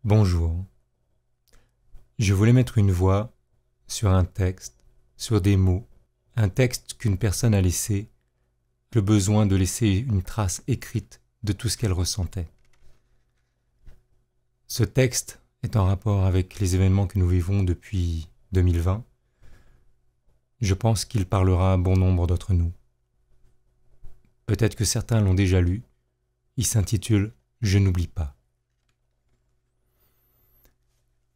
Bonjour. Je voulais mettre une voix sur un texte, sur des mots, un texte qu'une personne a laissé, le besoin de laisser une trace écrite de tout ce qu'elle ressentait. Ce texte est en rapport avec les événements que nous vivons depuis 2020. Je pense qu'il parlera à bon nombre d'entre nous. Peut-être que certains l'ont déjà lu. Il s'intitule « Je n'oublie pas ».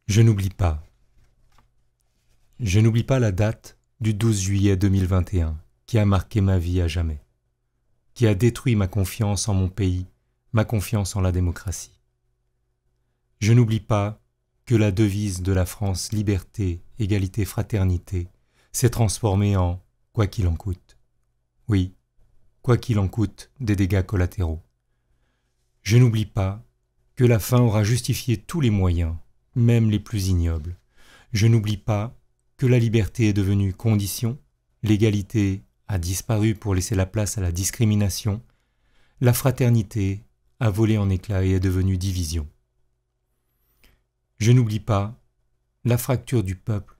Je n'oublie pas. Je n'oublie pas la date du 12 juillet 2021 qui a marqué ma vie à jamais, qui a détruit ma confiance en mon pays, ma confiance en la démocratie. Je n'oublie pas que la devise de la France liberté, égalité, fraternité s'est transformée en quoi qu'il en coûte. Oui, quoi qu'il en coûte des dégâts collatéraux. Je n'oublie pas que la fin aura justifié tous les moyens, même les plus ignobles. Je n'oublie pas que la liberté est devenue condition, l'égalité a disparu pour laisser la place à la discrimination, la fraternité a volé en éclats et est devenue division. Je n'oublie pas la fracture du peuple,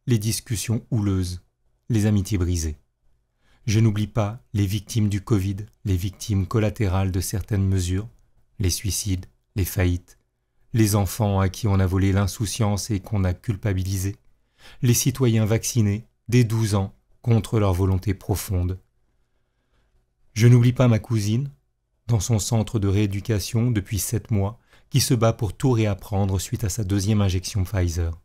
les discussions houleuses, les amitiés brisées. Je n'oublie pas les victimes du Covid, les victimes collatérales de certaines mesures, les suicides, les faillites, les enfants à qui on a volé l'insouciance et qu'on a culpabilisé, les citoyens vaccinés dès 12 ans contre leur volonté profonde. Je n'oublie pas ma cousine, dans son centre de rééducation depuis 7 mois, qui se bat pour tout réapprendre suite à sa 2e injection Pfizer.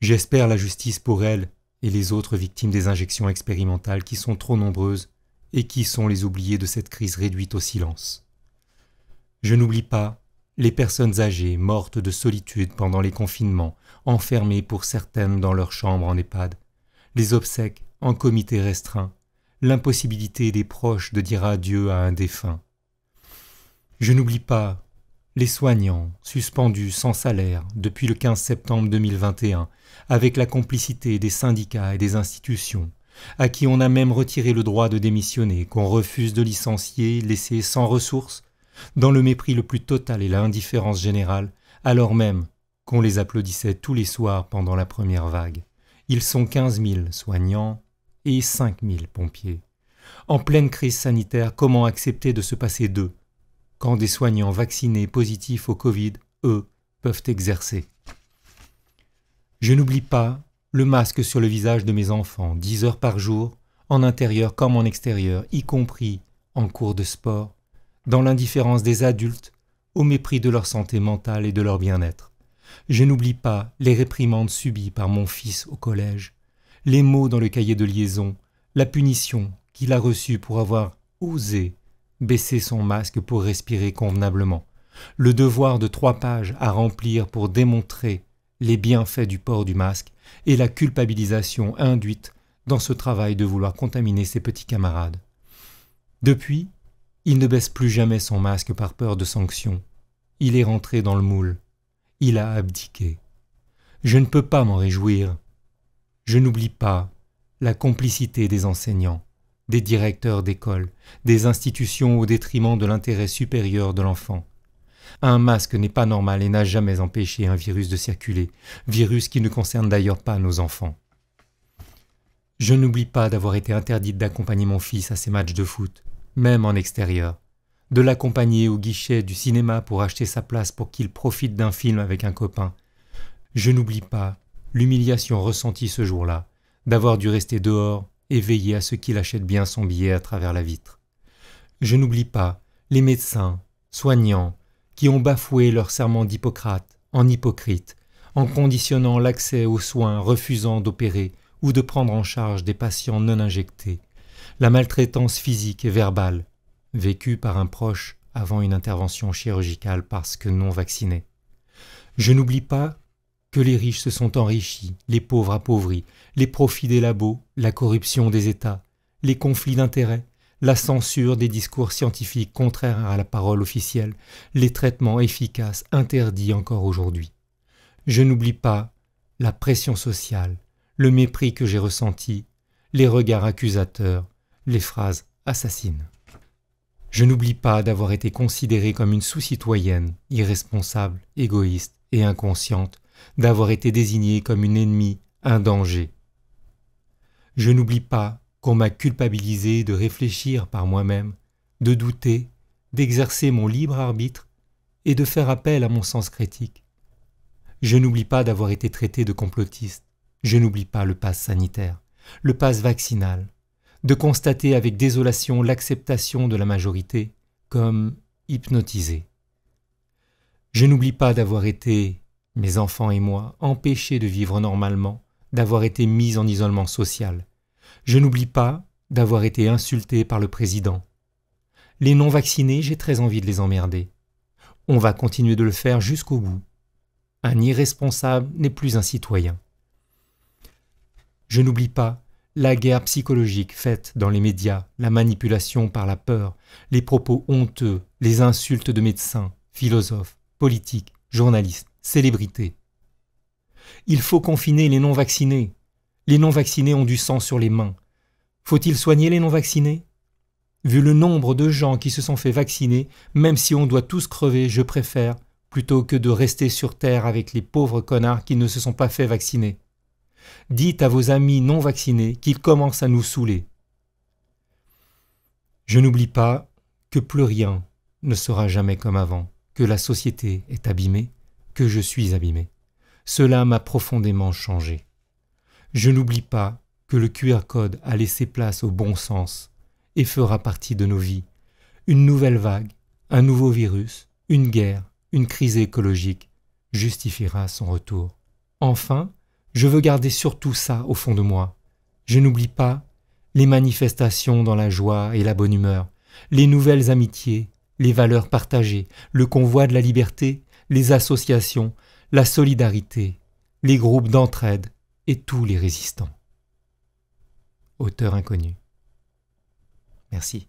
J'espère la justice pour elle et les autres victimes des injections expérimentales qui sont trop nombreuses et qui sont les oubliées de cette crise réduite au silence. Je n'oublie pas les personnes âgées mortes de solitude pendant les confinements, enfermées pour certaines dans leur chambre en EHPAD, les obsèques en comité restreint, l'impossibilité des proches de dire adieu à un défunt. Je n'oublie pas les soignants suspendus sans salaire depuis le 15 septembre 2021, avec la complicité des syndicats et des institutions, à qui on a même retiré le droit de démissionner, qu'on refuse de licencier, laissés sans ressources, dans le mépris le plus total et l'indifférence générale, alors même qu'on les applaudissait tous les soirs pendant la première vague. Ils sont 15 000 soignants et 5 000 pompiers. En pleine crise sanitaire, comment accepter de se passer d'eux, quand des soignants vaccinés positifs au Covid, eux, peuvent exercer? Je n'oublie pas le masque sur le visage de mes enfants, 10 heures par jour, en intérieur comme en extérieur, y compris en cours de sport, dans l'indifférence des adultes, au mépris de leur santé mentale et de leur bien-être. Je n'oublie pas les réprimandes subies par mon fils au collège, les mots dans le cahier de liaison, la punition qu'il a reçue pour avoir osé baisser son masque pour respirer convenablement, le devoir de 3 pages à remplir pour démontrer les bienfaits du port du masque et la culpabilisation induite dans ce travail de vouloir contaminer ses petits camarades. Depuis, il ne baisse plus jamais son masque par peur de sanctions. Il est rentré dans le moule. Il a abdiqué. Je ne peux pas m'en réjouir. Je n'oublie pas la complicité des enseignants, des directeurs d'école, des institutions au détriment de l'intérêt supérieur de l'enfant. Un masque n'est pas normal et n'a jamais empêché un virus de circuler, virus qui ne concerne d'ailleurs pas nos enfants. Je n'oublie pas d'avoir été interdite d'accompagner mon fils à ses matchs de foot, même en extérieur, de l'accompagner au guichet du cinéma pour acheter sa place pour qu'il profite d'un film avec un copain. Je n'oublie pas l'humiliation ressentie ce jour-là, d'avoir dû rester dehors et veiller à ce qu'il achète bien son billet à travers la vitre. Je n'oublie pas les médecins, soignants, qui ont bafoué leur serment d'Hippocrate en hypocrite, en conditionnant l'accès aux soins, refusant d'opérer ou de prendre en charge des patients non injectés, la maltraitance physique et verbale, vécue par un proche avant une intervention chirurgicale parce que non vacciné. Je n'oublie pas que les riches se sont enrichis, les pauvres appauvris, les profits des labos, la corruption des États, les conflits d'intérêts, la censure des discours scientifiques contraires à la parole officielle, les traitements efficaces interdits encore aujourd'hui. Je n'oublie pas la pression sociale, le mépris que j'ai ressenti, les regards accusateurs, les phrases assassines. Je n'oublie pas d'avoir été considérée comme une sous-citoyenne, irresponsable, égoïste et inconsciente, d'avoir été désignée comme une ennemie, un danger. Je n'oublie pas qu'on m'a culpabilisé de réfléchir par moi-même, de douter, d'exercer mon libre arbitre et de faire appel à mon sens critique. Je n'oublie pas d'avoir été traité de complotiste. Je n'oublie pas le pass sanitaire, le pass vaccinal, de constater avec désolation l'acceptation de la majorité comme hypnotisée. Je n'oublie pas d'avoir été, mes enfants et moi, empêchés de vivre normalement, d'avoir été mis en isolement social. Je n'oublie pas d'avoir été insulté par le président. Les non-vaccinés, j'ai très envie de les emmerder. On va continuer de le faire jusqu'au bout. Un irresponsable n'est plus un citoyen. Je n'oublie pas la guerre psychologique faite dans les médias, la manipulation par la peur, les propos honteux, les insultes de médecins, philosophes, politiques, journalistes, célébrités. Il faut confiner les non-vaccinés. Les non-vaccinés ont du sang sur les mains. Faut-il soigner les non-vaccinés ? Vu le nombre de gens qui se sont fait vacciner, même si on doit tous crever, je préfère, plutôt que de rester sur terre avec les pauvres connards qui ne se sont pas fait vacciner. Dites à vos amis non vaccinés qu'ils commencent à nous saouler. Je n'oublie pas que plus rien ne sera jamais comme avant, que la société est abîmée, que je suis abîmé. Cela m'a profondément changé. Je n'oublie pas que le QR code a laissé place au bon sens et fera partie de nos vies. Une nouvelle vague, un nouveau virus, une guerre, une crise écologique justifiera son retour. Enfin, je veux garder surtout ça au fond de moi. Je n'oublie pas les manifestations dans la joie et la bonne humeur, les nouvelles amitiés, les valeurs partagées, le convoi de la liberté, les associations, la solidarité, les groupes d'entraide et tous les résistants. Auteur inconnu. Merci.